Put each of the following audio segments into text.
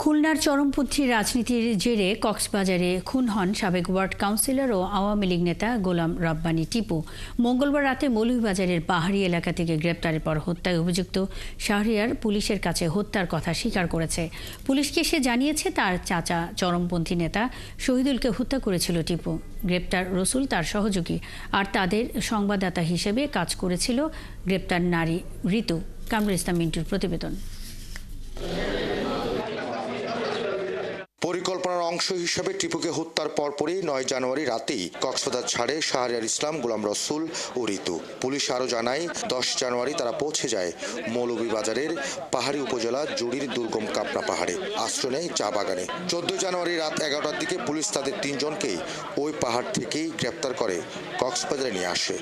খুলনার চরমপন্থী রাজনীতির জেরে কক্সবাজারে খুন হন সাবেক ওয়ার্ড কাউন্সিলর ও আওয়ামী লীগ নেতা গোলাম রাব্বানী টিপু। মঙ্গলবার রাতে মৌলভীবাজারের পাহাড়ি এলাকা থেকে গ্রেপ্তারের পর হত্যায় অভিযুক্ত শাহরিয়ার পুলিশের কাছে হত্যার কথা স্বীকার করেছে। পুলিশকে সে জানিয়েছে তার চাচা চরমপন্থী নেতা শহীদুলকে হত্যা করেছিল টিপু। গ্রেপ্তার রসুল তার সহযোগী আর তাদের সংবাদদাতা হিসেবে কাজ করেছিল গ্রেপ্তার নারী ঋতু। কামরুল ইসলাম মিন্টুর প্রতিবেদন। পরিকল্পনার অংশ হিসেবে টিপুকে হত্যার পরপরই 9 জানুয়ারি রাতেই কক্সবাজার ছাড়ে শাহরিয়ার ইসলাম, গোলাম রসুল ও ঋতু। পুলিশ আরও জানায় 10 জানুয়ারি তারা পৌঁছে যায় মৌলভীবাজারের পাহাড়ি উপজেলা জুড়ির দুর্গম কাপনা পাহাড়ে, আশ্রয় নেয় চা বাগানে। 14 জানুয়ারি রাত 11টার দিকে পুলিশ তাদের 3 জনকেই ওই পাহাড় থেকেই গ্রেপ্তার করে কক্সবাজারে নিয়ে আসে।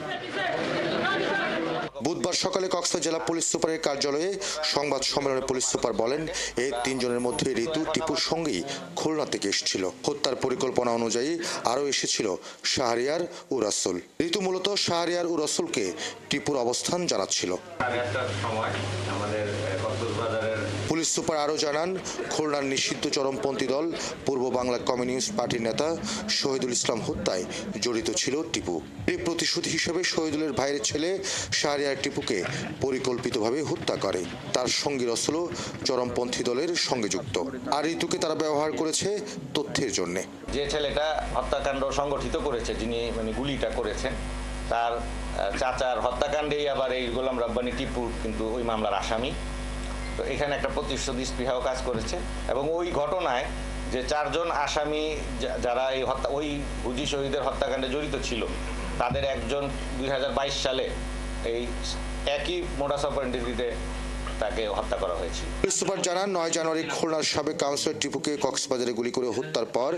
বুধবার সকালে কক্সবাজার জেলা পুলিশ সুপারের কার্যালয়ে সংবাদ সম্মেলনে পুলিশ সুপার বলেন, এই 3 জনের মধ্যে ঋতু টিপুর সঙ্গেই খুলনা থেকে এসেছিল। হত্যার পরিকল্পনা অনুযায়ী আরও এসেছিল শাহরিয়ার ও রসুল। ঋতু মূলত শাহরিয়ার ও রসুলকে টিপুর অবস্থান জানাচ্ছিল। পুলিশ সুপার আরও জানান, খুলনার নিষিদ্ধ চরমপন্থী দল পূর্ব বাংলা কমিউনিস্ট পার্টির নেতা শহীদুল ইসলাম হত্যায় জড়িত ছিল টিপু। এই প্রতিশোধ হিসেবে শহীদুলের ভাইয়ের ছেলে শাহরিয়ার টিপুকে পরিকল্পিতভাবে হত্যা করে। তার সঙ্গী রসুলও চরমপন্থী দলের সঙ্গে যুক্ত। আর ঋতুকে তারা ব্যবহার করেছে তথ্যের জন্য। যে ছেলেটা হত্যাকাণ্ড সংগঠিত করেছে, যিনি গুলিটা করেছেন, তার চাচার হত্যাকাণ্ডেই আবার এই গোলাম রাব্বানী টিপু কিন্তু ওই মামলার আসামি। তো এখানে একটা প্রতিশোধ স্পৃহাও কাজ করেছে এবং ওই ঘটনায় যে 4 জন আসামি যারা এই ওই হুজি শহীদের হত্যাকাণ্ডে জড়িত ছিল, তাদের একজন 2022 সালে এই একই মোডাস অপারেন্ডিতে তাকে হত্যা করা হয়েছিল। পুলিশ সুপার জানান, 9 জানুয়ারি খুলনার সাবেক কাউন্সিলর টিপুকে কক্সবাজারে গুলি করে হত্যার পর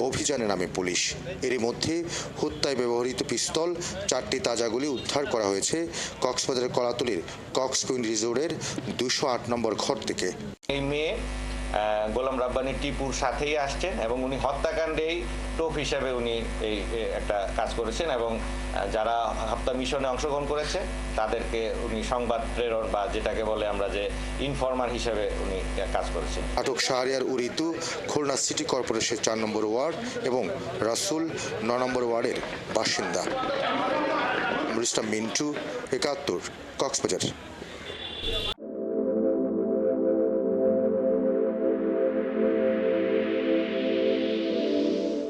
অভিযানে নামে পুলিশ। এরই মধ্যে হত্যায় ব্যবহৃত পিস্তল 4টি তাজা গুলি উদ্ধার করা হয়েছে কক্সবাজারের কলাতলির কক্স কুইন রিসোর্টের 208 নম্বর ঘর থেকে। এই মেয়ে গোলাম রাব্বানী টিপুর সাথেই আসছেন এবং উনি হত্যাকাণ্ডেই টোপ হিসাবে উনি এই একটা কাজ করেছেন এবং যারা হত্যা মিশনে অংশগ্রহণ করেছে তাদেরকে উনি সংবাদ প্রেরণ বা যেটাকে বলে আমরা যে ইনফরমার হিসেবে উনি কাজ করেছেন। আটক শাহরিয়ার ও ঋতু খুলনা সিটি কর্পোরেশনের 4 নম্বর ওয়ার্ড এবং রসুল 9 নম্বর ওয়ার্ডের বাসিন্দা। কামরুল ইসলাম মিন্টু, 71, কক্সবাজার।